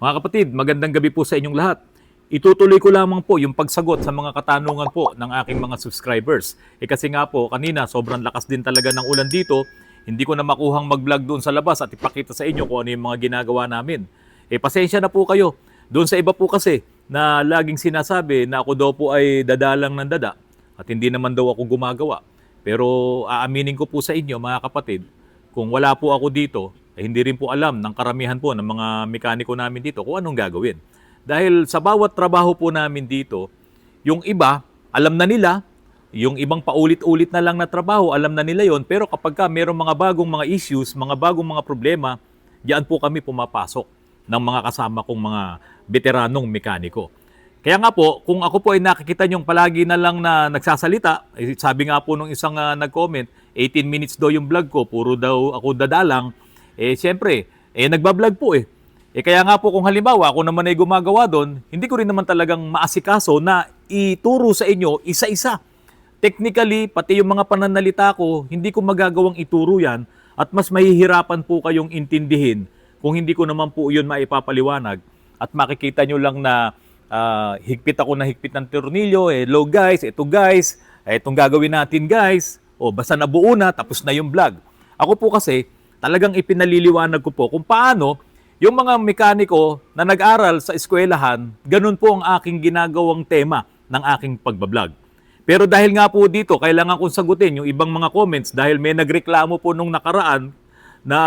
Mga kapatid, magandang gabi po sa inyong lahat. Itutuloy ko lamang po yung pagsagot sa mga katanungan po ng aking mga subscribers. Kasi nga po, kanina sobrang lakas din talaga ng ulan dito. Hindi ko na makuhang mag-vlog doon sa labas at ipakita sa inyo kung ano yung mga ginagawa namin. Pasensya na po kayo. Doon sa iba po kasi na laging sinasabi na ako daw po ay dadalang ng dada at hindi naman daw ako gumagawa. Pero aaminin ko po sa inyo mga kapatid, kung wala po ako dito, hindi rin po alam ng karamihan po ng mga mekaniko namin dito kung anong gagawin. Dahil sa bawat trabaho po namin dito, yung iba, alam na nila, yung ibang paulit-ulit na lang na trabaho, alam na nila yon. Pero kapag ka mayroong mga bagong mga issues, mga bagong mga problema, diyan po kami pumapasok ng mga kasama kong mga veteranong mekaniko. Kaya nga po, kung ako po ay nakikita niyong palagi na lang na nagsasalita, sabi nga po nung isang nag-comment, 18 minutes daw yung vlog ko, puro daw ako dadalang, siyempre, nagbablog po kaya nga po kung halimbawa ako naman ay gumagawa doon, hindi ko rin naman talagang maasikaso na ituro sa inyo isa-isa. Technically, pati yung mga pananalita ko, hindi ko magagawang ituro yan at mas mahihirapan po kayong intindihin kung hindi ko naman po yun maipapaliwanag at makikita nyo lang na higpit ako na higpit ng tornilyo, hello guys, ito guys, itong gagawin natin guys, basta nabuo na, tapos na yung vlog. Ako po kasi, talagang ipinaliliwanag ko po kung paano yung mga mekaniko na nag-aral sa eskwelahan, ganun po ang aking ginagawang tema ng aking pagbablog. Pero dahil nga po dito, kailangan kong sagutin yung ibang mga comments dahil may nagreklamo po nung nakaraan na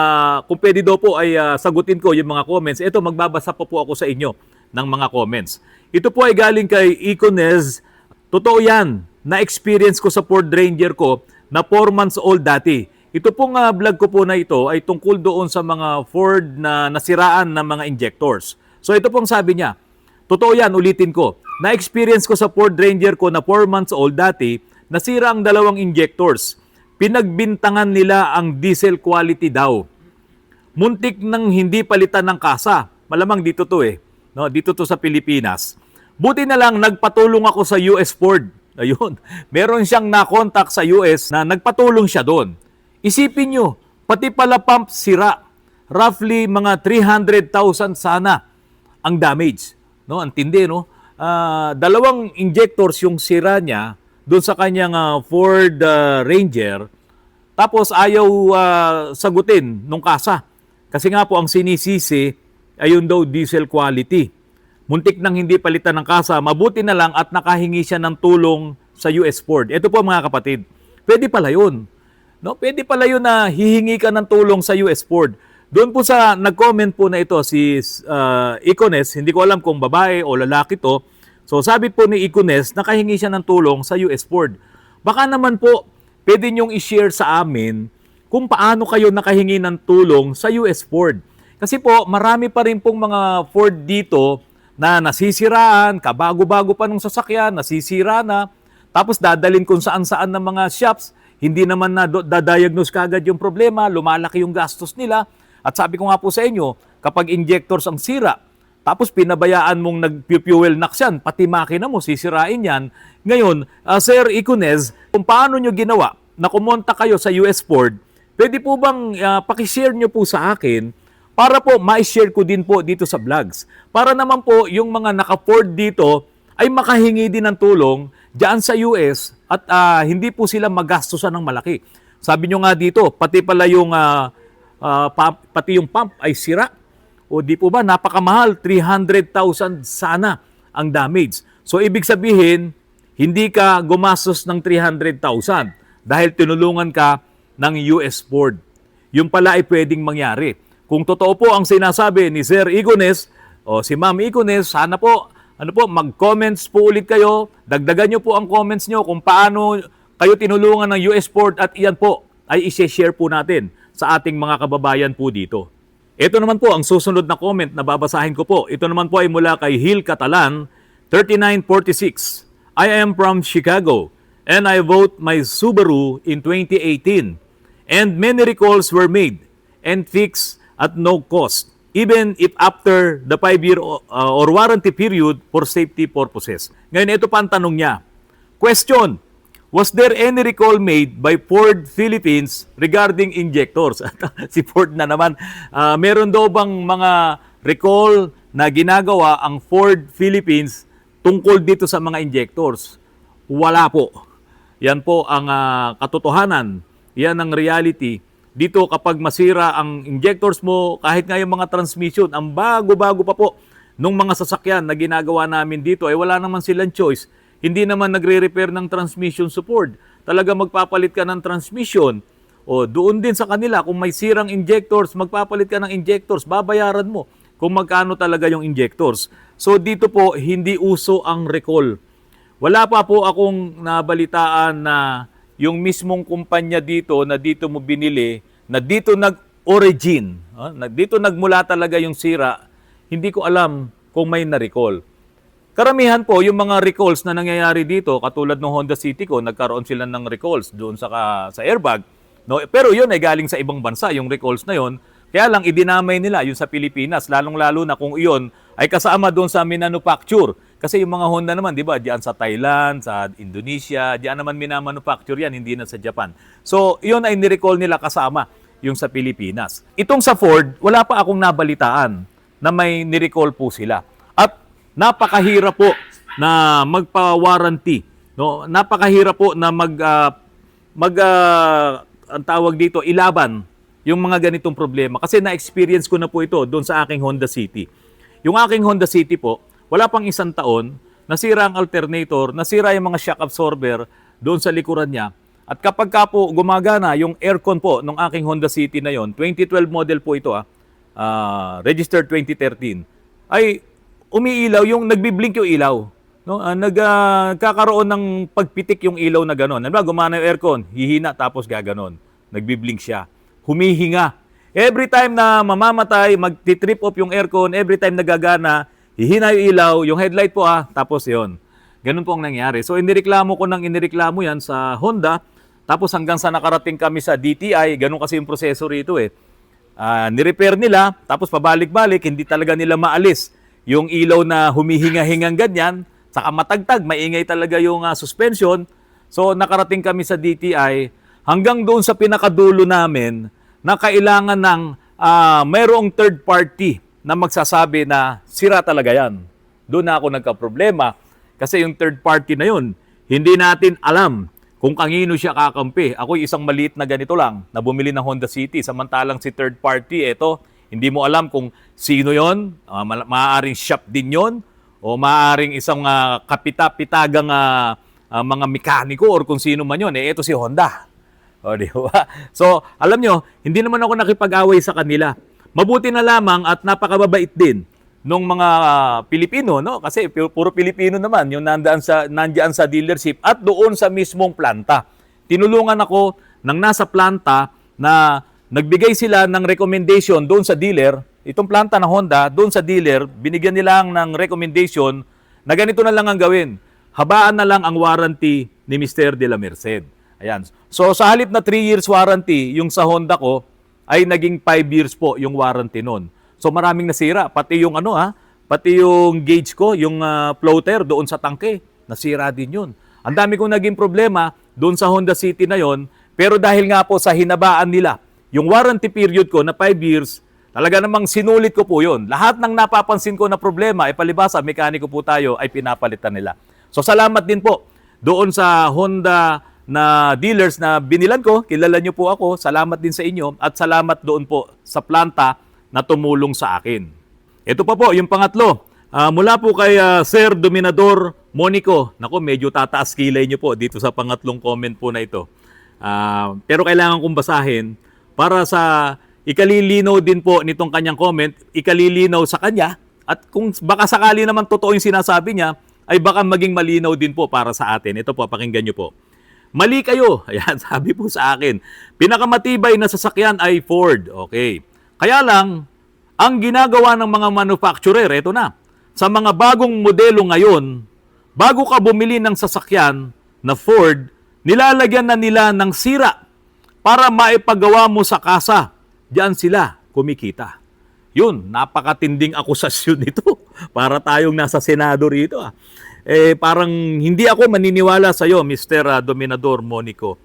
kung pwede daw po ay sagutin ko yung mga comments. Ito, magbabasa po ako sa inyo ng mga comments. Ito po ay galing kay Iconez. Totoo yan, na-experience ko sa Ford Ranger ko na 4 months old dati. Ito pong vlog ko po na ito ay tungkol doon sa mga Ford na nasiraan ng mga injectors. So ito pong sabi niya, totoo yan, ulitin ko. Na-experience ko sa Ford Ranger ko na 4 months old dati, nasira ang 2 injectors. Pinagbintangan nila ang diesel quality daw. Muntik nang hindi palitan ng kasa. Malamang dito to no, dito to sa Pilipinas. Buti na lang nagpatulong ako sa US Ford. Ayun, meron siyang na-contact sa US na nagpatulong siya doon. Isipin nyo, pati pala pump sira. Roughly mga 300,000 sana ang damage. No, ang tindi, no? 2 injectors yung sira niya doon sa kanyang Ford Ranger. Tapos ayaw sagutin nung kasa. Kasi nga po ang sinisisi, ayun daw diesel quality. Muntik nang hindi palitan ng kasa, mabuti na lang at nakahingi siya ng tulong sa US Ford. Ito po mga kapatid, pwede pala yun. No, pwede pala yun na hihingi ka ng tulong sa US Ford. Doon po sa nag-comment po na ito si Icones, hindi ko alam kung babae o lalaki to. So sabi po ni Icones, nakahingi siya ng tulong sa US Ford. Baka naman po, pwede nyong i-share sa amin kung paano kayo nakahingi ng tulong sa US Ford. Kasi po, marami pa rin pong mga Ford dito na nasisiraan, kabago-bago pa nung sasakyan, nasisira na, tapos dadalhin kung saan-saan ng mga shops, hindi naman na dadiagnose kagad yung problema, lumalaki yung gastos nila. At sabi ko nga po sa inyo, kapag injectors ang sira, tapos pinabayaan mong nag-fuel NOx yan, pati makina mo, sisirain yan. Ngayon, Sir Iconez, kung paano nyo ginawa na kumonta kayo sa US Ford, pwede po bang pakishare nyo po sa akin para po ma-share ko din po dito sa vlogs. Para naman po yung mga naka-Ford dito ay makahingi din ng tulong diyan sa US at hindi po sila magastusan ng malaki. Sabi nyo nga dito, pati pala yung pati yung pump ay sira. O di po ba, napakamahal, 300,000 sana ang damage. So ibig sabihin, hindi ka gumastos ng 300,000 dahil tinulungan ka ng US Ford. Yung pala ay pwedeng mangyari. Kung totoo po ang sinasabi ni Sir Icones o si Ma'am Icones, sana po mag-comments po ulit kayo. Dagdagan nyo po ang comments nyo kung paano kayo tinulungan ng US Ford at iyan po ay i-share po natin sa ating mga kababayan po dito. Ito naman po ang susunod na comment na babasahin ko po. Ito naman po ay mula kay Hil Catalan, 3946. I am from Chicago and I vote my Subaru in 2018 and many recalls were made and fixed at no cost, even if after the 5-year or warranty period for safety purposes. Ngayon, ito pa ang tanong niya. Question, Was there any recall made by Ford Philippines regarding injectors? Si Ford na naman. Meron daw bang mga recall na ginagawa ang Ford Philippines tungkol dito sa mga injectors. Wala po. Yan po ang katotohanan. Yan ang reality. Dito kapag masira ang injectors mo, kahit nga yung mga transmission, ang bago-bago pa po nung mga sasakyan na ginagawa namin dito, ay wala naman silang choice. Hindi naman nagre-repair ng transmission support. Talaga magpapalit ka ng transmission. O doon din sa kanila, kung may sirang injectors, magpapalit ka ng injectors, babayaran mo kung magkano talaga yung injectors. So dito po, hindi uso ang recall. Wala pa po akong nabalitaan na yung mismong kumpanya dito na dito mo binili, na dito nag-origin, na dito nagmula talaga yung sira, hindi ko alam kung may na-recall. Karamihan po, yung mga recalls na nangyayari dito, katulad ng Honda City ko, nagkaroon sila ng recalls doon sa airbag. No? Pero yun ay galing sa ibang bansa, yung recalls na yun. Kaya lang idinamay nila yun sa Pilipinas, lalong-lalo na kung iyon ay kasama doon sa minanufacture. Kasi yung mga Honda naman, di ba, diyan sa Thailand, sa Indonesia, diyan naman minamanufacture yan, hindi na sa Japan. So, yun ay nirecall nila kasama yung sa Pilipinas. Itong sa Ford, wala pa akong nabalitaan na may nirecall po sila. At napakahirap po na magpa-warranty. No? Napakahirap po na ang tawag dito, ilaban yung mga ganitong problema. Kasi na-experience ko na po ito doon sa aking Honda City. Yung aking Honda City po, wala pang isang taon, nasira ang alternator, nasira yung mga shock absorber doon sa likuran niya. At kapag ka po gumagana yung aircon po ng aking Honda City na yon, 2012 model po ito, registered 2013, ay umiilaw, yung nagbiblink yung ilaw. No? Nagkakaroon ng pagpitik yung ilaw na gano'n. Ano ba, gumana yung aircon, hihina tapos gaganon. Nagbiblink siya. Humihinga. Every time na mamamatay, magti-trip off yung aircon, every time nagagana, hihina yung ilaw, yung headlight po tapos yon. Ganun po ang nangyari. So inireklamo ko yan sa Honda, tapos hanggang sa nakarating kami sa DTI, ganun kasi yung proseso rito eh. Nirepair nila, tapos pabalik-balik, hindi talaga nila maalis yung ilaw na humihinga-hingang ganyan, saka matagtag, maingay talaga yung suspension. So nakarating kami sa DTI, hanggang doon sa pinakadulo namin, na kailangan ng mayroong third party na magsasabi na sira talaga yan. Doon na ako nagka-problema. Kasi yung third party na yun, hindi natin alam kung kanino siya kakampi. Ako isang maliit na ganito lang, na bumili ng Honda City. Samantalang si third party, eto, hindi mo alam kung sino yon. Maaaring shop din yon. O maaaring isang kapita-pitagang mga mekaniko or kung sino man yun. Eto si Honda. O, di ba? So, alam nyo, hindi naman ako nakipag-away sa kanila. Mabuti na lamang at napakababait din nung mga Pilipino, no? Kasi puro Pilipino naman yung nandiyan sa dealership at doon sa mismong planta. Tinulungan ako ng nasa planta na nagbigay sila ng recommendation doon sa dealer, itong planta ng Honda, doon sa dealer, binigyan nila ng recommendation na ganito na lang ang gawin. Habaan na lang ang warranty ni Mr. De La Merced. Ayan. So sa halip na 3 years warranty, yung sa Honda ko ay naging 5 years po yung warranty nun. So maraming nasira, pati yung pati yung gauge ko, yung floater doon sa tangke, nasira din yun. Ang dami kong naging problema doon sa Honda City na yon, pero dahil nga po sa hinabaan nila, yung warranty period ko na 5 years, talaga namang sinulit ko po yun. Lahat ng napapansin ko na problema, palibasa, mekaniko po tayo, ay pinapalitan nila. So salamat din po doon sa Honda na dealers na binilan ko, kilala nyo po ako, salamat din sa inyo at salamat doon po sa planta na tumulong sa akin. Ito pa po, yung pangatlo, mula po kay Sir Dominador Monico. Nako, medyo tataas kilay nyo po dito sa pangatlong comment po na ito. Pero kailangan kong basahin para sa ikalilinaw din po nitong kanyang comment, ikalilinaw sa kanya at kung baka sakali naman totoo yung sinasabi niya, ay baka maging malinaw din po para sa atin. Ito po, pakinggan nyo po. Mali kayo. Ayan, sabi po sa akin. Pinakamatibay na sasakyan ay Ford. Okay. Kaya lang, ang ginagawa ng mga manufacturer, eto na. Sa mga bagong modelo ngayon, bago ka bumili ng sasakyan na Ford, nilalagyan na nila ng sira para maipagawa mo sa kasa. Diyan sila kumikita. Yun, napakatinding akusasyon ito. Para tayong nasa Senado rito. Parang hindi ako maniniwala sa iyo, Mr. Dominador Monico.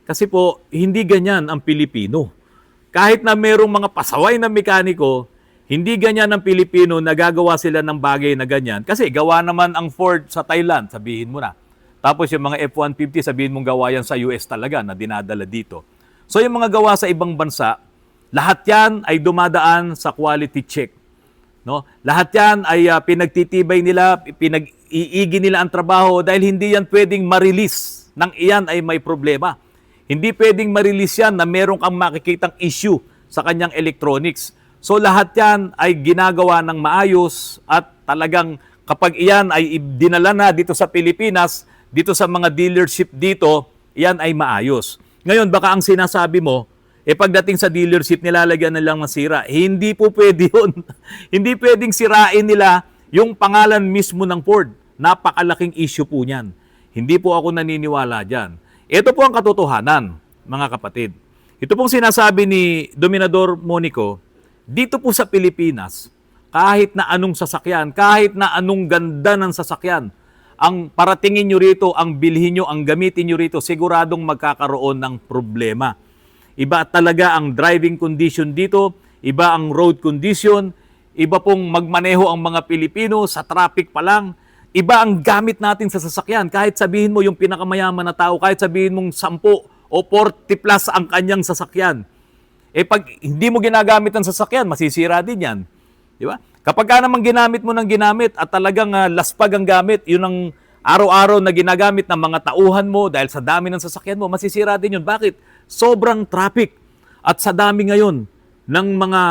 Kasi po, hindi ganyan ang Pilipino. Kahit na merong mga pasaway na mekaniko, Hindi ganyan ng Pilipino, nagagawa sila ng bagay na ganyan. Kasi gawa naman ang Ford sa Thailand, sabihin mo na. Tapos yung mga F-150, sabihin mong gawa yan sa US talaga na dinadala dito. So yung mga gawa sa ibang bansa, lahat yan ay dumadaan sa quality check. No? Lahat yan ay pinagtitibay nila, pinag-iigi nila ang trabaho dahil hindi yan pwedeng ma-release nang iyan ay may problema. Hindi pwedeng ma-release yan na meron kang makikitang issue sa kanyang electronics. So lahat yan ay ginagawa ng maayos at talagang kapag iyan ay dinala na dito sa Pilipinas, dito sa mga dealership dito, iyan ay maayos. Ngayon baka ang sinasabi mo, pagdating sa dealership nilalagyan na lang ng sira. Hindi po pwede yun. Hindi pwedeng sirain nila yung pangalan mismo ng Ford. Napakalaking issue po niyan. Hindi po ako naniniwala dyan. Ito po ang katotohanan, mga kapatid. Ito pong sinasabi ni Dominador Monico, dito po sa Pilipinas, kahit na anong sasakyan, kahit na anong ganda ng sasakyan, ang paratingin nyo rito, ang bilhin nyo, ang gamitin nyo rito, siguradong magkakaroon ng problema. Iba talaga ang driving condition dito, iba ang road condition, iba pong magmaneho ang mga Pilipino sa traffic pa lang. Iba ang gamit natin sa sasakyan. Kahit sabihin mo yung pinakamayaman na tao, kahit sabihin mong 10 o 40 plus ang kanyang sasakyan. Pag hindi mo ginagamit ang sasakyan, masisira din yan. Di ba? Kapag ka naman ginamit mo ng ginamit at talagang laspag ang gamit, yun ang araw-araw na ginagamit ng mga tauhan mo dahil sa dami ng sasakyan mo, masisira din yun. Bakit? Sobrang traffic. At sa dami ngayon ng mga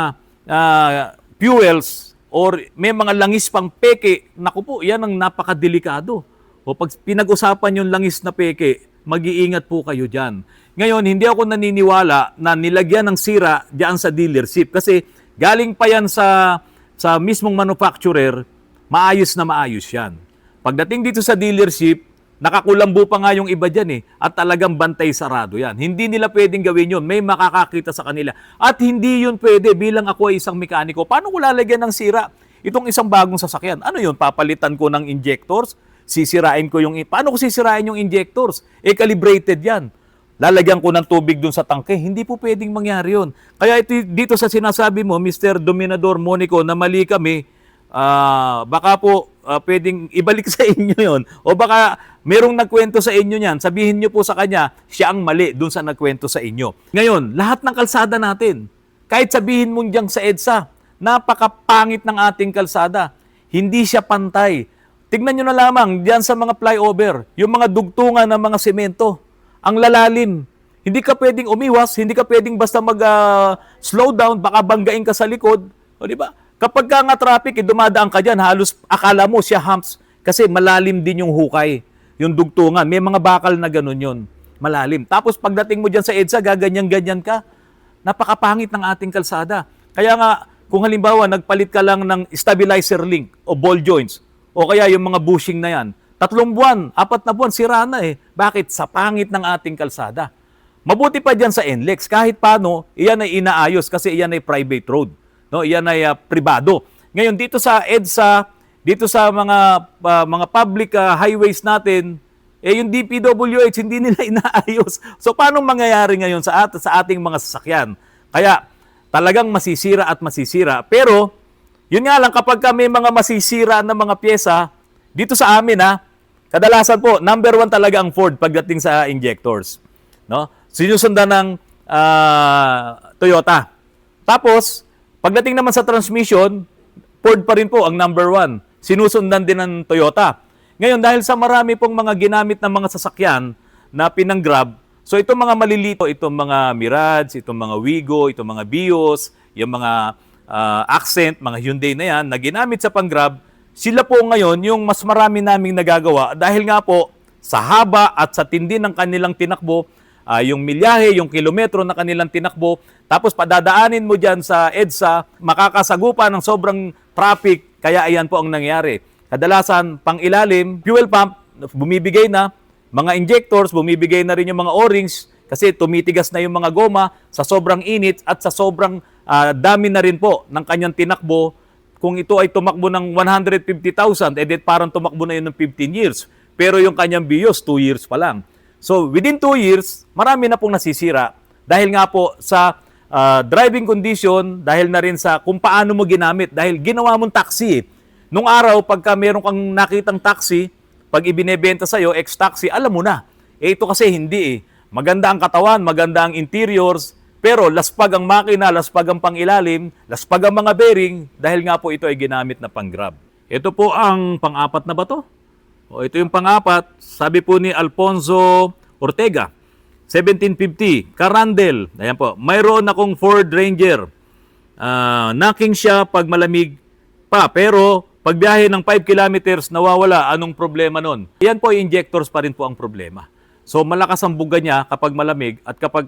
fuels, or may mga langis pang peke, naku po, yan ang napakadelikado. O pag pinag-usapan yung langis na peke, mag-iingat po kayo dyan. Ngayon, hindi ako naniniwala na nilagyan ng sira dyan sa dealership kasi galing pa yan sa mismong manufacturer, maayos na maayos yan. Pagdating dito sa dealership, nakakulambo pa nga yung iba dyan at talagang bantay sarado yan. Hindi nila pwedeng gawin yun. May makakakita sa kanila. At hindi yun pwede bilang ako ay isang mekaniko. Paano ko lalagyan ng sira itong isang bagong sasakyan? Ano yun? Papalitan ko ng injectors? Sisirain ko paano ko sisirain yung injectors? Calibrated yan. Lalagyan ko ng tubig dun sa tangke. Hindi po pwedeng mangyari yun. Kaya dito sa sinasabi mo, Mr. Dominador Monico, na mali kami, baka po pwedeng ibalik sa inyo yon. O baka merong nagkwento sa inyo niyan, sabihin niyo po sa kanya, siya ang mali dun sa nagkwento sa inyo. Ngayon, lahat ng kalsada natin, kahit sabihin mo diyan sa EDSA, napakapangit ng ating kalsada. Hindi siya pantay. Tignan nyo na lamang diyan sa mga flyover, yung mga dugtungan ng mga semento, ang lalalim. Hindi ka pwedeng umiwas, hindi ka pwedeng basta mag-slow down, baka banggain ka sa likod. O di ba? Kapag ka nga traffic, dumadaan ka dyan, halos akala mo siya humps kasi malalim din yung hukay, yung dugtungan. May mga bakal na ganun yun, malalim. Tapos pagdating mo dyan sa EDSA, gaganyan-ganyan ka. Napakapangit ng ating kalsada. Kaya nga, kung halimbawa, nagpalit ka lang ng stabilizer link o ball joints, o kaya yung mga bushing na yan, 3 buwan, 4 na buwan, sira na Bakit? Sa pangit ng ating kalsada. Mabuti pa dyan sa NLEX, kahit paano, iyan ay inaayos kasi iyan ay private road. No, iyan ay pribado. Ngayon dito sa EDSA, dito sa mga public highways natin, yung DPWH hindi nila inaayos. So paano mangyayari ngayon sa ating mga sasakyan? Kaya talagang masisira at masisira. Pero yun nga lang kapag may mga masisira na mga pyesa dito sa amin kadalasan po number 1 talaga ang Ford pagdating sa injectors. No? Sinusundan ng Toyota. Tapos pagdating naman sa transmission, Ford pa rin po ang number 1. Sinusundan din ng Toyota. Ngayon, dahil sa marami pong mga ginamit na mga sasakyan na pinang-grab, so itong mga malilito, itong mga Mirage, itong mga Wigo, itong mga Vios, yung mga Accent, mga Hyundai na yan, na ginamit sa pang-grab, sila po ngayon yung mas marami naming nagagawa dahil nga po sa haba at sa tindi ng kanilang tinakbo, yung milyahe, yung kilometro na kanilang tinakbo, tapos padadaanin mo dyan sa EDSA, makakasagupa ng sobrang traffic, kaya ayan po ang nangyari. Kadalasan, pang ilalim, fuel pump, bumibigay na, mga injectors, bumibigay na rin yung mga O-rings, kasi tumitigas na yung mga goma sa sobrang init at sa sobrang dami na rin po ng kanyang tinakbo. Kung ito ay tumakbo ng 150,000, parang tumakbo na yun ng 15 years. Pero yung kanyang BIOS, 2 years pa lang. So, within 2 years, marami na pong nasisira dahil nga po sa driving condition, dahil na rin sa kung paano mo ginamit. Dahil ginawa mong taxi. Nung araw, pagka meron kang nakitang taxi, pag ibinebenta sa'yo, ex-taxi, alam mo na. Ito kasi hindi eh. Maganda ang katawan, maganda ang interiors, pero laspag ang makina, laspag ang pangilalim, laspag ang mga bearing, dahil nga po ito ay ginamit na pang-grab. Ito po ang pang-apat na ba to? O, ito yung pang-apat, sabi po ni Alfonso Ortega, 1750, Carandel, ayan po, mayroon akong Ford Ranger. Knocking siya pag malamig pa, pero pagbiyahe ng 5 kilometers, nawawala, anong problema nun? Yan po, injectors pa rin po ang problema. So malakas ang buga niya kapag malamig at kapag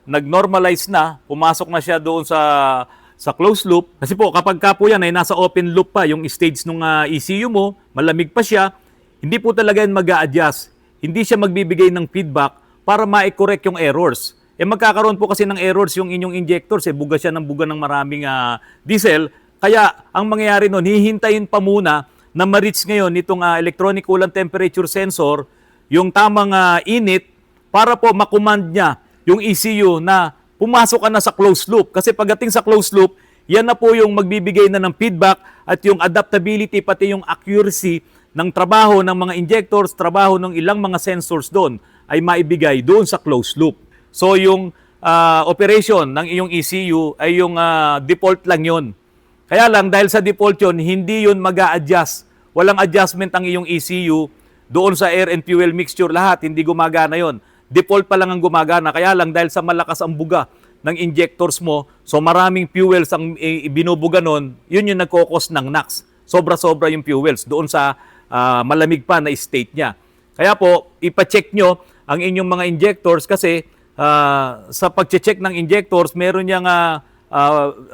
nag-normalize na, pumasok na siya doon sa closed loop. Kasi po kapag ka po yan ay nasa open loop pa yung stage ng ECU mo, malamig pa siya, hindi po talaga yan mag-a-adjust. Hindi siya magbibigay ng feedback para ma-correct yung errors. Magkakaroon po kasi ng errors yung inyong injectors, buga siya ng buga ng maraming diesel. Kaya ang mangyayari nun, hihintayin pa muna na ma-reach ngayon nitong electronic coolant temperature sensor yung tamang init para po makommand niya yung ECU na pumasok ka na sa closed loop. Kasi pagdating sa closed loop, yan na po yung magbibigay na ng feedback at yung adaptability pati yung accuracy ng trabaho ng mga injectors, trabaho ng ilang mga sensors doon ay maibigay doon sa closed loop. So yung operation ng iyong ECU ay yung default lang yon. Kaya lang dahil sa default yon, hindi yun mag-a-adjust. Walang adjustment ang iyong ECU doon sa air and fuel mixture, lahat, hindi gumagana yon. Default pa lang ang gumagana. Kaya lang dahil sa malakas ang buga ng injectors mo, so maraming fuels ang binubuga nun, yun yung nagkokos ng NOx. Sobra-sobra yung fuels doon sa malamig pa na state niya. Kaya po, ipacheck nyo ang inyong mga injectors kasi sa pag-check ng injectors, meron niyang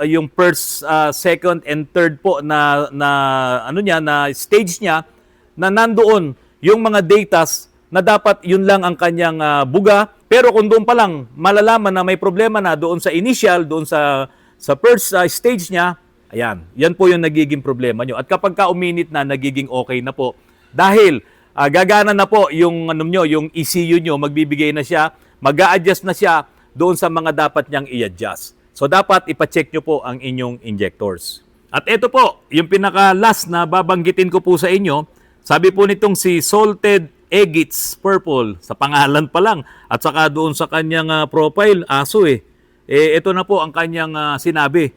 yung first, second, and third po na stage niya na nandoon yung mga datas na dapat yun lang ang kanyang buga. Pero kung doon pa lang malalaman na may problema na doon sa initial, doon sa first stage niya, ayan, yan po yung nagiging problema nyo. At kapag ka uminit na, nagiging okay na po. Dahil gagana na po yung, yung ECU nyo, magbibigay na siya, mag-a-adjust na siya doon sa mga dapat niyang i-adjust. So dapat ipacheck nyo po ang inyong injectors. At ito po, yung pinaka-last na babanggitin ko po sa inyo, sabi po nitong si Salted Egits Purple, sa pangalan pa lang, at saka doon sa kanyang profile, aso ito na po ang kanyang sinabi.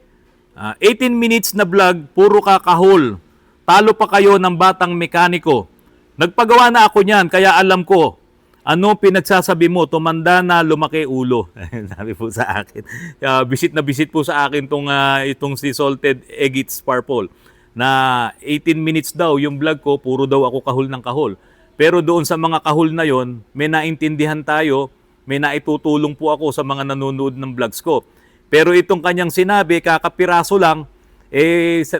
18 minutes na vlog, puro kakahol. Talo pa kayo ng batang mekaniko. Nagpagawa na ako niyan, kaya alam ko. Ano pinagsasabi mo? Tumanda na, lumaki ulo. Sabi po sa akin. Visit na visit po sa akin itong si Salted Egits Purple. Na 18 minutes daw yung vlog ko, puro daw ako kahol ng kahol. Pero doon sa mga kahol na yon, may naintindihan tayo, may naitutulong po ako sa mga nanonood ng vlogs ko. Pero itong kanyang sinabi, kakapiraso lang,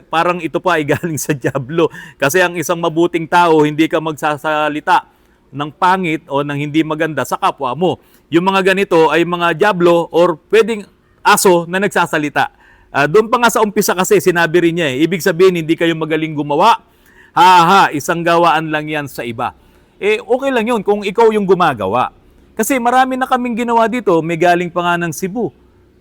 parang ito pa ay galing sa dyablo. Kasi ang isang mabuting tao, hindi ka magsasalita ng pangit o ng hindi maganda sa kapwa mo. Yung mga ganito ay mga dyablo or pwedeng aso na nagsasalita. Doon pa nga sa umpisa kasi, sinabi rin niya ibig sabihin hindi kayo magaling gumawa. Isang gawaan lang yan sa iba. Okay lang yun kung ikaw yung gumagawa. Kasi marami na kaming ginawa dito, may galing pa nga ng Cebu.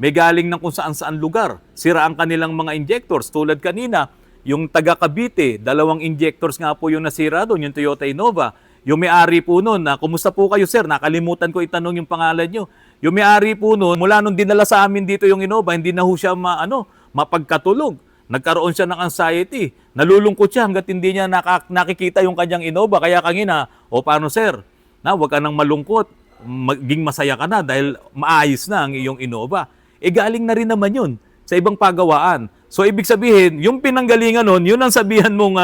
May galing ng kung saan-saan lugar. Sira ang kanilang mga injectors. Tulad kanina, yung taga Cavite, 2 injectors nga po yung nasira doon, yung Toyota Innova. Yung may-ari po noon, kumusta po kayo sir? Nakalimutan ko itanong yung pangalan nyo. Yung may-ari po noon, mula nung dinala sa amin dito yung Innova, hindi na ho siya mapagkatulog. Nagkaroon siya ng anxiety. Nalulungkot siya hanggat hindi niya nakikita yung kanyang Innova. Kaya kanina, paano sir? Huwag ka nang malungkot. Maging masaya ka na dahil maayos na ang iyong Innova. Galing na rin naman yun sa ibang pagawaan. So ibig sabihin, yung pinanggalingan nun, yun ang sabihan mong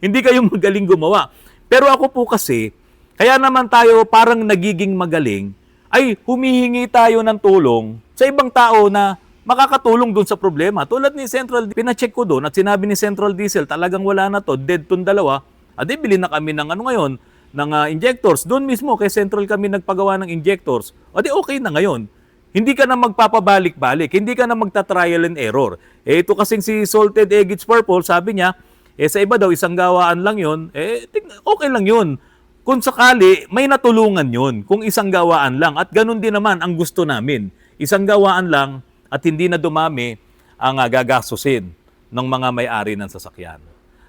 hindi kayo magaling gumawa. Pero ako po kasi, kaya naman tayo parang nagiging magaling, ay humihingi tayo ng tulong sa ibang tao na makakatulong doon sa problema. Tulad ni Central, pinacheck ko doon at sinabi ni Central Diesel, talagang wala na to, dead tong dalawa. Bili na kami ng ngayon, ng injectors. Doon mismo kay Central kami nagpagawa ng injectors. Okay na ngayon. Hindi ka na magpapabalik-balik, hindi ka na magta-trial and error. Ito kasing si Salted Egits Purple, sabi niya, sa iba daw, isang gawaan lang yun, okay lang yun. Kung sakali, may natulungan yun, kung isang gawaan lang. At ganun din naman ang gusto namin. Isang gawaan lang, at hindi na dumami ang gagastusin ng mga may-ari ng sasakyan.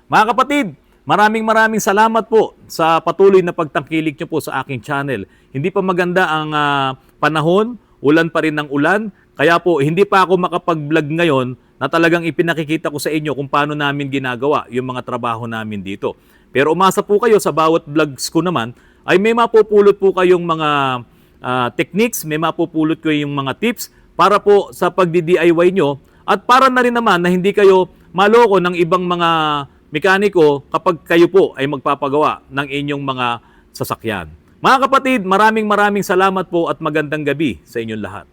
Mga kapatid, maraming salamat po sa patuloy na pagtangkilik nyo po sa aking channel. Hindi pa maganda ang panahon, ulan pa rin ng ulan, kaya po hindi pa ako makapag-vlog ngayon na talagang ipinakikita ko sa inyo kung paano namin ginagawa yung mga trabaho namin dito. Pero umasa po kayo sa bawat vlogs ko naman ay may mapupulot po kayong mga techniques, may mapupulot kayong mga tips para po sa pagdi-DIY nyo at para na rin naman na hindi kayo maloko ng ibang mga mekaniko kapag kayo po ay magpapagawa ng inyong mga sasakyan. Mga kapatid, maraming salamat po at magandang gabi sa inyong lahat.